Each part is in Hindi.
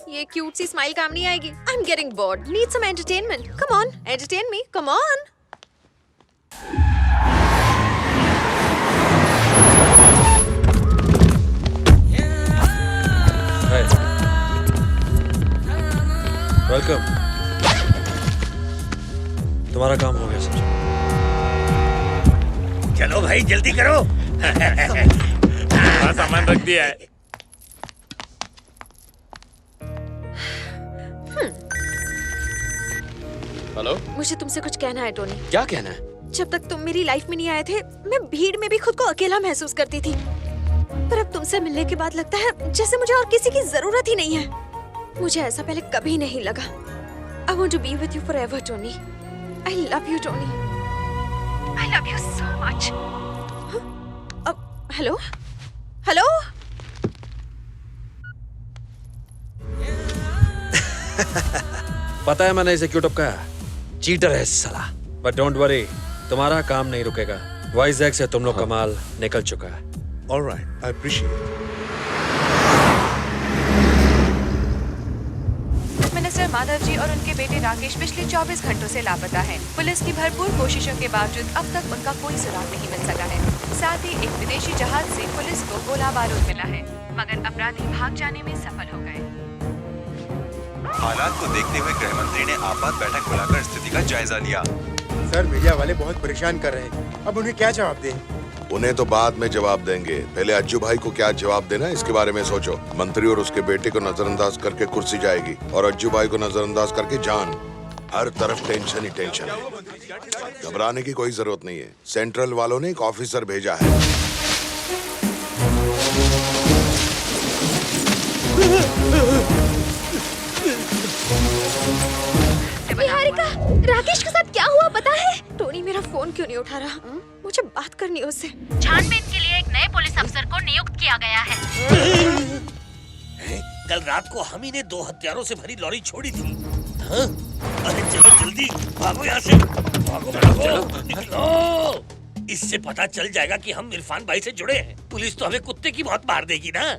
ये क्यूट सी स्माइल काम नहीं आएगी। I am getting bored, need some entertainment. Come on, entertain me, come on. Welcome. तुम्हारा काम हो गया समझो। चलो भाई जल्दी करो। सामान रख दिया है। हेलो, मुझे तुमसे कुछ कहना है टोनी। क्या कहना है? जब तक तुम मेरी लाइफ में नहीं आए थे, मैं भीड़ में भी खुद को अकेला महसूस करती थी, पर अब तुमसे मिलने के बाद लगता है जैसे मुझे और किसी की जरूरत ही नहीं है। मुझे ऐसा पहले कभी नहीं लगा। I want to be with you forever, Tony. I love you, Tony. I love you so much. Hello? Hello? पता है मैंने इसे क्यों टपकाया? चीटर है साला। बट डोंट वरी, तुम्हारा काम नहीं रुकेगा। वाइजैक से तुम लोग का माल निकल चुका है। Alright, I appreciate it. Minister Madhav ji और उनके बेटे राकेश पिछले 24 घंटों से लापता हैं। पुलिस की भरपूर कोशिशों के बावजूद अब तक उनका कोई सुराग नहीं मिल सका है। साथ ही एक विदेशी जहाज से पुलिस को गोला बारूद मिला है, मगर अपराधी भाग जाने में सफल हो गए। हालात को देखते हुए गृह मंत्री ने आपात बैठक बुलाकर स्थिति का जायजा लिया। सर, मीडिया वाले बहुत परेशान कर रहे हैं। अब उन्हें क्या जवाब दें? उन्हें तो बाद में जवाब देंगे, पहले अज्जू भाई को क्या जवाब देना इसके बारे में सोचो। मंत्री और उसके बेटे को नजरअंदाज करके कुर्सी जाएगी और अज्जू भाई को नजरअंदाज करके जान। हर तरफ टेंशन ही टेंशन है। घबराने की कोई जरूरत नहीं है। सेंट्रल वालों ने एक ऑफिसर भेजा है। निहारिका, राकेश के साथ क्या हुआ पता है? टोनी मेरा फोन क्यों नहीं उठा रहा? मुझे बात करनी है उससे। छानबीन के लिए एक नए पुलिस अफसर को नियुक्त किया गया है। कल रात को हम ही ने 2 हथियारों से भरी लॉरी छोड़ी थी। हाँ? अरे चलो जल्दी भागो यहाँ से। भागो भागो, निकलो। इससे पता चल जाएगा कि हम इरफान भाई से जुड़े हैं। पुलिस तो हमें कुत्ते की मौत मार देगी ना।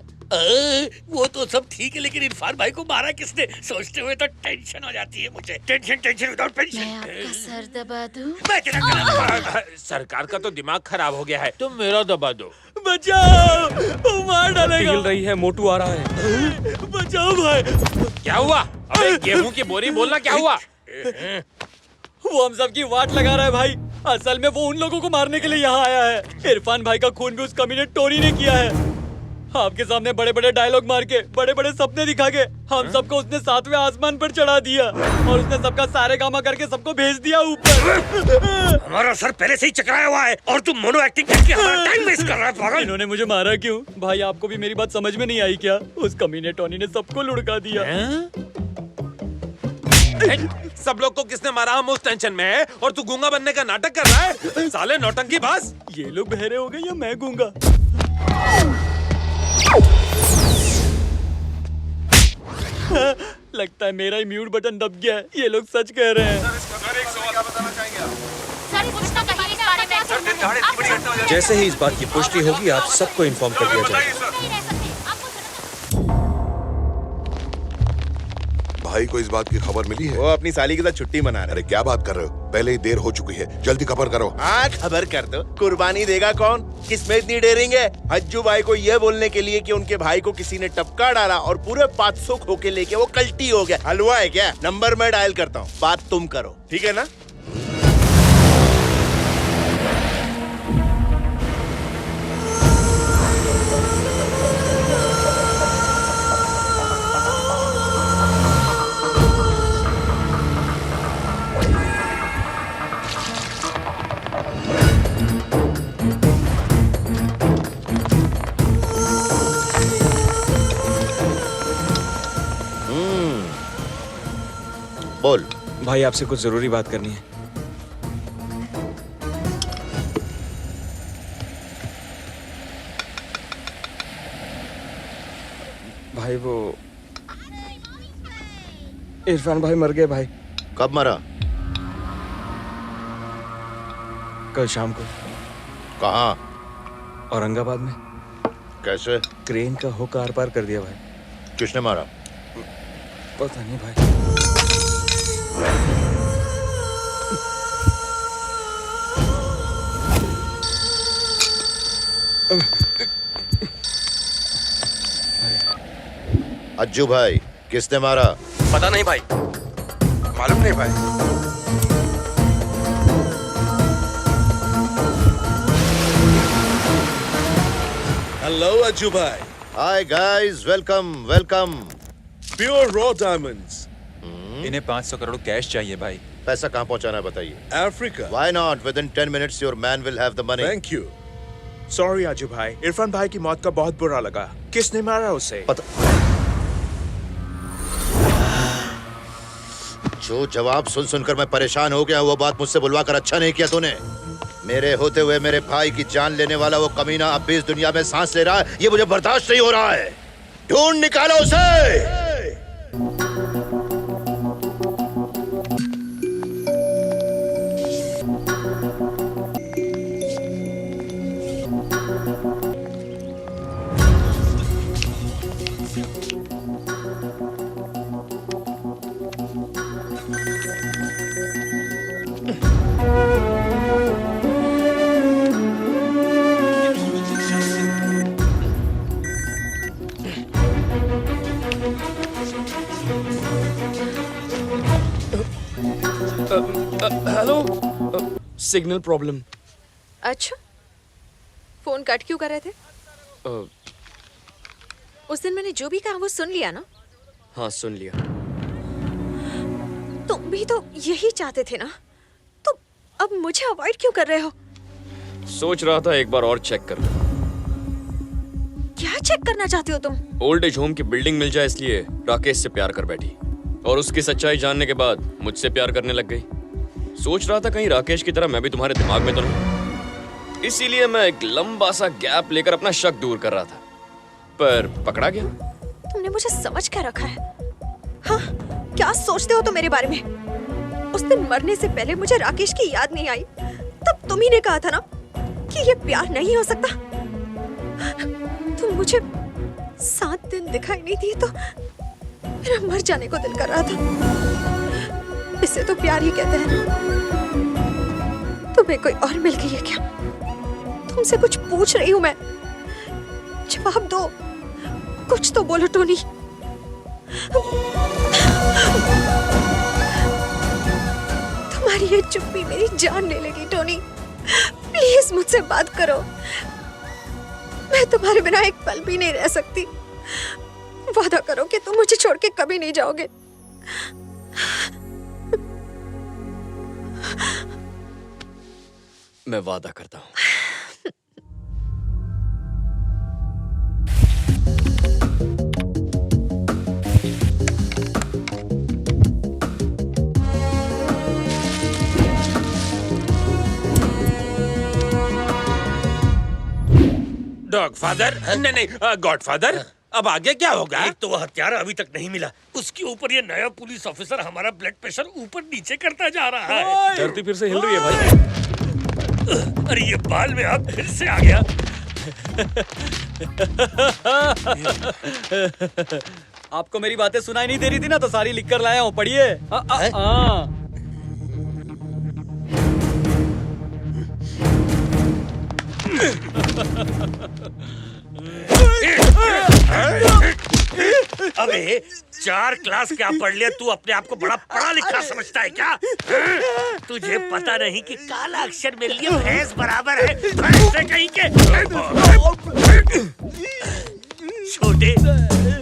वो तो सब ठीक है, लेकिन इरफान भाई को मारा किसने, सोचते हुए तो टेंशन हो जाती है मुझे। Tension without tension. मैं आपका सर दबा दूं? मैं तेरा गला सरकार का तो दिमाग खराब हो गया है, तुम मेरा दबा दो। बचाओ, वो मार डालेगा। पिघल रही है, मोटू आ रहा है। बचाओ भाई। क्या हुआ? अबे गेहूं की बोरी बोलना, क्या हुआ? वो हम सब की वाट लगा रहा है भाई। असल में वो उन लोगों को मारने के लिए यहाँ आया है। इरफान भाई का खून भी उस कमीने टोनी ने किया है। आपके सामने बड़े बड़े डायलॉग मार के, बड़े बड़े सपने दिखा के हम सबको उसने 7वें आसमान पर चढ़ा दिया और उसने सबका सारे गामा करके सबको भेज दिया ऊपर। हमारा सर पहले से ही चकराया हुआ है और तुम मोनो एक्टिंग करके हमारा टाइम वेस्ट कर रहा है पागल। इन्होंने मुझे मारा क्यों? भाई आपको भी मेरी बात समझ में नहीं आई क्या? उस कमीने टोनी ने सबको लुढ़का दिया। सब लोग को किसने मारा, हम उस टेंशन में है और तू गूंगा बनने का नाटक कर रहा है। साले नौटंकी बाज। ये लोग बहरे हो गए या मैं गूंगा? लगता है मेरा ही म्यूट बटन दब गया है। ये लोग सच कह रहे हैं। सर एक सवाल क्या बताना चाहेंगे आप? सर कुछ तो कहिए इस बारे में। सर दिन दहाड़े इतनी बड़ी घटना हो जाए। जैसे ही इस बात की पुष्टि होगी आप सबको इन्फॉर्म कर दिया जाएगा। नहीं रह सकते, आपको भाई को इस बात की खबर मिली है? वो अपनी साली के साथ छुट्टी मना रहे। अरे क्या बात कर रहे हो? पहले ही देर हो चुकी है, जल्दी खबर करो। हाँ, खबर कर दो। कुर्बानी देगा कौन? किसमें इतनी डेरिंग है? अज्जू भाई को ये बोलने के लिए कि उनके भाई को किसी ने टपका डाला और पूरे 500 खोके लेके वो कल्टी हो गया। हलवा है क्या? नंबर मैं डायल करता हूँ, बात तुम करो, ठीक है ना? बोल। भाई आपसे कुछ जरूरी बात करनी है। भाई वो इरफान भाई मर गए भाई। कब मरा? कल शाम को। कहाँ? औरंगाबाद में। कैसे? क्रेन का हुक आर पार कर दिया भाई। किसने मारा? पता नहीं भाई। अज्जू भाई किसने मारा? पता नहीं भाई, मालूम नहीं भाई। हेलो अज्जू भाई। Hi guys, welcome welcome. Pure raw diamonds. इन्हें 500 करोड़ कैश चाहिए भाई। पैसा कहाँ पहुँचाना है बताइए। Africa. Why not? Within 10 minutes your man will have the money. Thank you. Sorry Ajju भाई, इरफान भाई की मौत का बहुत बुरा लगा। किसने मारा उसे? जो जवाब सुन सुनकर मैं परेशान हो गया, वो बात मुझसे बुलवा कर अच्छा नहीं किया तूने। मेरे होते हुए मेरे भाई की जान लेने वाला वो कमीना अब भी इस दुनिया में सांस ले रहा है, ये मुझे बर्दाश्त नहीं हो रहा है। ढूंढ निकालो उसे। Hello, signal problem. अच्छा, फोन कट क्यों कर रहे थे? उस दिन मैंने जो भी कहा वो सुन लिया ना? हाँ सुन लिया। तुम भी तो यही चाहते थे ना? तो अब मुझे अवॉइड क्यों कर रहे हो? सोच रहा था एक बार और चेक कर लूं। क्या चेक करना चाहते हो तुम? ओल्ड एज होम की बिल्डिंग मिल जाए इसलिए राकेश से प्यार कर बैठी, और उसकी सच्चाई जानने के बाद मुझसे प्यार करने लग गई। सोच रहा था कहीं राकेश की तरह मैं भी तुम्हारे दिमाग में तो नहीं, इसीलिए मैं एक लंबा सा गैप लेकर अपना शक दूर कर रहा था, पर पकड़ा गया। तुमने मुझे समझ क्या रखा है? हाँ, क्या सोचते हो तुम मेरे बारे में? उस दिन मरने से पहले मुझे राकेश की याद नहीं आई, तब तुम ही ने कहा था ना कि ये प्यार नहीं हो सकता। तुम मुझे 7 दिन दिखाई नहीं दिए तो मेरा मर जाने को दिल कर रहा था। इसे तो प्यार ही कहते हैं ना। तुम्हें कोई और मिल गई है क्या? तुमसे कुछ पूछ रही हूँ मैं, जवाब दो, कुछ तो बोलो टोनी। तुम्हारी ये चुप्पी मेरी जान ले लेगी टोनी। प्लीज मुझसे बात करो, मैं तुम्हारे बिना एक पल भी नहीं रह सकती। वादा करो कि तुम मुझे छोड़ के कभी नहीं जाओगे। मैं वादा करता हूँ। डॉग फादर, नहीं गॉड फादर, अब आगे क्या होगा? एक तो वो हत्यारा अभी तक नहीं मिला, उसके ऊपर ये नया पुलिस ऑफिसर हमारा ब्लड प्रेशर ऊपर नीचे करता जा रहा है। धरती फिर से हिल रही है भाई। अरे ये बाल में आप फिर से आ गया। आपको मेरी बातें सुनाई नहीं दे रही थी ना, तो सारी लिख कर लाया हूँ, पढ़िए। अबे 4 क्लास क्या पढ़ लिया तू? अपने आप को बड़ा पढ़ा लिखा समझता है क्या? तुझे पता नहीं कि काला अक्षर मेरे लिए भैंस बराबर है। भैंस से कहीं के छोटे,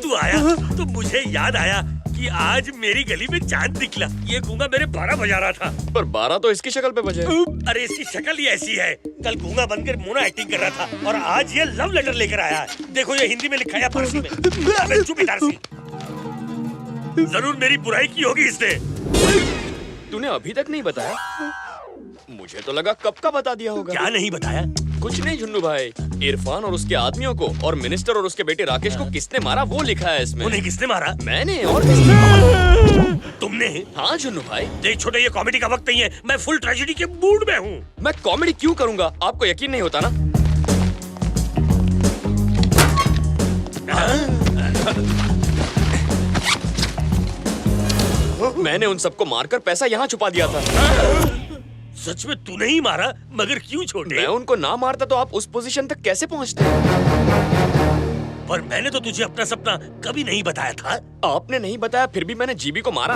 तू आया तो मुझे याद आया कि आज मेरी गली में चांद निकला। ये गूंगा मेरे 12 बजा रहा था। पर 12 तो इसकी शक्ल पे बजे। अरे इसकी शक्ल ही ऐसी है। कल गूंगा बनकर मोना एक्टिंग कर रहा था और आज ये लव लेटर लेकर आया है। देखो ये हिंदी में लिखा है, फारसी में। अबे चुप इतारसी, जरूर मेरी बुराई की होगी इसने। तूने अभी तक नहीं बताया? मुझे तो लगा कब का बता दिया होगा। क्या नहीं बताया? कुछ नहीं झुन्नू भाई, इरफान और उसके आदमियों को और मिनिस्टर और उसके बेटे राकेश को किसने मारा वो लिखा है इसमें। उन्हें किसने मारा? मैंने। और किसने? तुमने? हाँ झुन्नू भाई। देख छोटे, ये कॉमेडी का वक्त नहीं है, मैं फुल ट्रेजेडी के मूड में हूँ। मैं कॉमेडी क्यों करूंगा? आपको यकीन नहीं होता ना? मैंने उन सबको मारकर पैसा यहाँ छुपा दिया था। सच में तूने ही मारा? मगर क्यों छोटे? मैं उनको ना मारता तो आप उस पोजीशन तक कैसे पहुँचते? पर मैंने तो तुझे अपना सपना कभी नहीं बताया था। आपने नहीं बताया, फिर भी मैंने जीबी को मारा।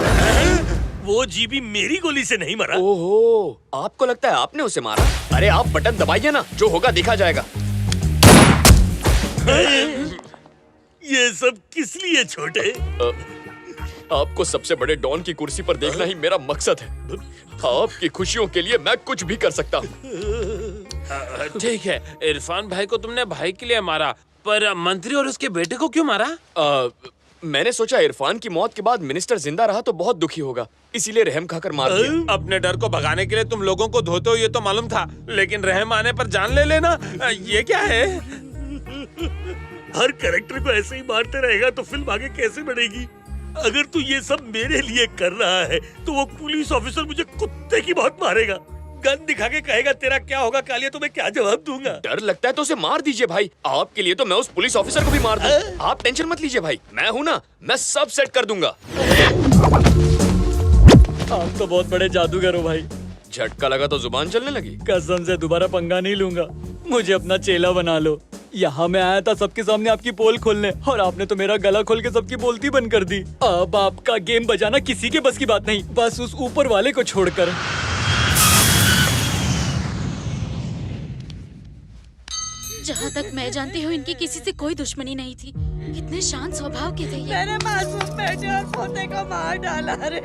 वो जीबी मेरी गोली से नहीं मरा। ओहो, आपको लगता है आपने उसे मारा? अरे आप बटन दबाइए ना, जो होगा देखा जाएगा। ये सब किस लिए छोटे? आपको सबसे बड़े डॉन की कुर्सी पर देखना ही मेरा मकसद है। आपकी खुशियों के लिए मैं कुछ भी कर सकता हूँ। ठीक है, इरफान भाई को तुमने भाई के लिए मारा, पर मंत्री और उसके बेटे को क्यों मारा? मैंने सोचा इरफान की मौत के बाद मिनिस्टर जिंदा रहा तो बहुत दुखी होगा, इसीलिए रहम खाकर मार दिया। अपने डर को भगाने के लिए तुम लोगों को धोते हो ये तो मालूम था, लेकिन रहम आने पर जान ले लेना, ये क्या है? हर कैरेक्टर को ऐसे ही मारते रहेगा तो फिल्म आगे कैसे बढ़ेगी? अगर तू ये सब मेरे लिए कर रहा है तो वो पुलिस ऑफिसर मुझे कुत्ते की बहुत मारेगा। गन दिखा के कहेगा तेरा क्या होगा कालिया, तो मैं क्या जवाब दूंगा? डर लगता है तो उसे मार दीजिए भाई। आपके लिए तो मैं उस पुलिस ऑफिसर को भी मार दूं। आप टेंशन मत लीजिए भाई, मैं हूं ना, मैं सब सेट कर दूंगा। आप तो बहुत बड़े जादूगर हो भाई। झटका लगा तो जुबान चलने लगी। कसम से दोबारा पंगा नहीं लूंगा, मुझे अपना चेला बना लो। यहाँ मैं आया था सबके सामने आपकी पोल खोलने, और आपने तो मेरा गला खोल के सबकी बोलती बंद कर दी। अब आपका गेम बजाना किसी के बस की बात नहीं, बस उस ऊपर वाले को छोड़कर। जहाँ तक मैं जानती हूँ इनकी किसी से कोई दुश्मनी नहीं थी। कितने शांत स्वभाव के थे ये। मेरे मासूम बेटे और पोते को मार डाला रे।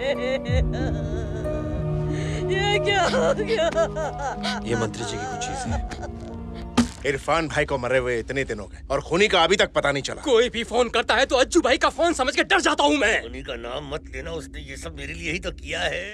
ये क्या हो गया? ये मंत्री जी की कुछ चीज है। इरफान भाई को मरे हुए इतने दिन हो गए और खूनी का अभी तक पता नहीं चला। कोई भी फोन करता है तो अज्जू भाई का फोन समझ के डर जाता हूँ मैं। खूनी का नाम मत लेना, उसने ये सब मेरे लिए ही तो किया है।